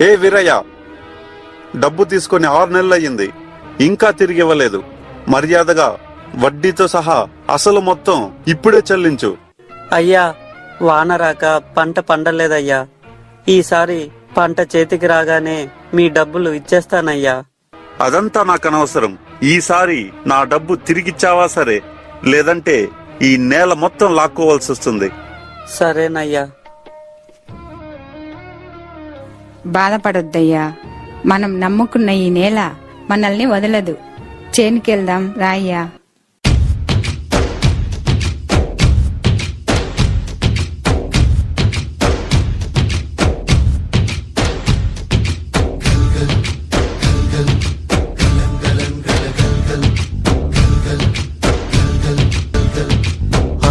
ఏ వీరయ్య, డబ్బు తీసుకొని 6 నెలలయ్యింది, ఇంకా తిరిగి ఇవ్వలేదు. మర్యాదగా వడ్డీతో సహా అసలు మొత్తం ఇప్పుడే చెల్లించు. అయ్యా, వాన రాక పంట పండలేదయ్యా. ఈసారి పంట చేతికి రాగానే మీ డబ్బులు ఇచ్చేస్తానయ్యా. అదంతా నాకు అనవసరం. ఈసారి నా డబ్బు తిరిగిచ్చావా సరే, లేదంటే ఈ నేల మొత్తం లాక్కోవాల్సి వస్తుంది. సరేనయ్యా. బాధపడొద్దయ్యా, మనం నమ్ముకున్న ఈ నేల మనల్ని వదలదు. చేనుకెళ్దాం రాయ్యా.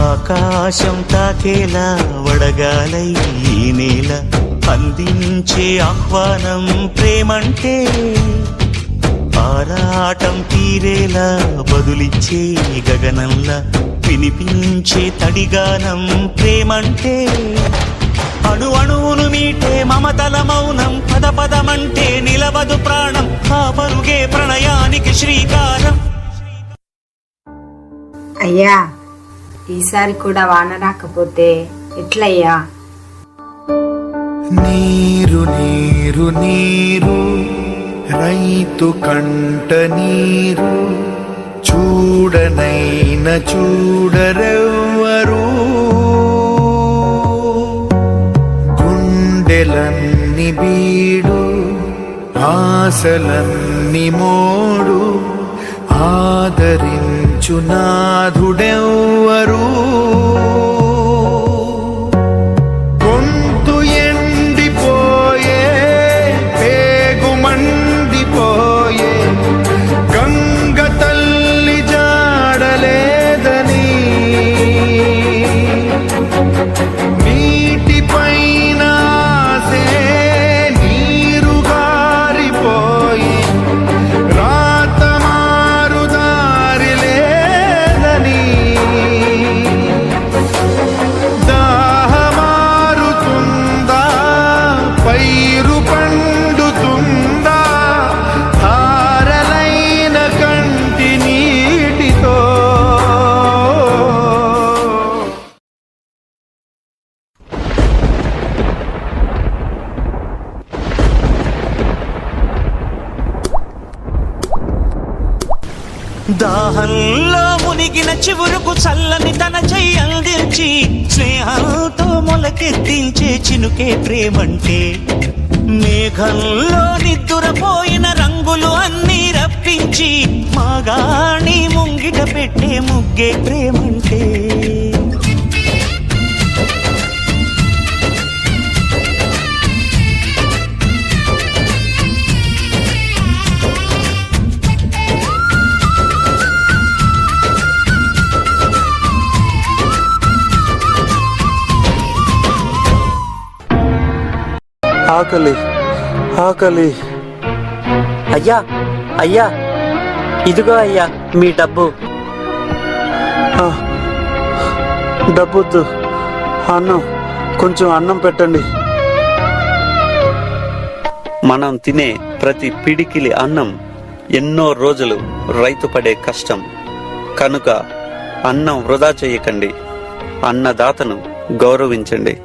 ఆకాశం తాకేలా వడగాలై ఈ నేల అందించే ఆహ్వానం ప్రేమంటే, ఆరాటం తీరేలా బదులిచ్చే గగనంలా వినిపించే తడిగానం ప్రేమంటే, అణు అణువును మీటే మమతల మౌనం పద పదమంటే నిలవదు ప్రాణం, ఆ పరుగే ప్రణయానికి శ్రీకారం. అయ్యా, ఈసారి కూడా వాన రాకపోతే ఎట్లయ్యా? నీరు నీరు నీరు రైతు కంట నీరు, చూడనైన చూడరెవ్వరు. గుండెలన్ని బీడు, ఆశలన్ని మోడు, ఆదరించు నాథుడెవ్వరు. గొంతు ఎండిపోయే, పేగు మండిపోయే, గంగ తల్లి జాడలేదని నీటిపైన ఆసే నీరు గారిపోయి, రాత మారుదారి లేదని దాహమారుతుందా, పైరు పండుతుందా, ధారలైన కంటి నీటితో. దాహంలో మునిగిన చివురుకు చల్లని తన చెయ్యి అందించి, స్నేహంతో మొలకెత్తించే చినుకే ప్రేమంటే, మేఘంలో నిద్దురపోయిన రంగులు అన్నీ రప్పించి మాగాణి ముంగిట పెట్టే ముగ్గే ప్రేమంటే. ఆకలి ఆకలి. అయ్యా అయ్యా, ఇదిగో అయ్యా మీ డబ్బు. డబ్బొద్దు, అన్నం, కొంచెం అన్నం పెట్టండి. మనం తినే ప్రతి పిడికిలి అన్నం ఎన్నో రోజులు రైతు పడే కష్టం. కనుక అన్నం వృధా చేయకండి, అన్నదాతను గౌరవించండి.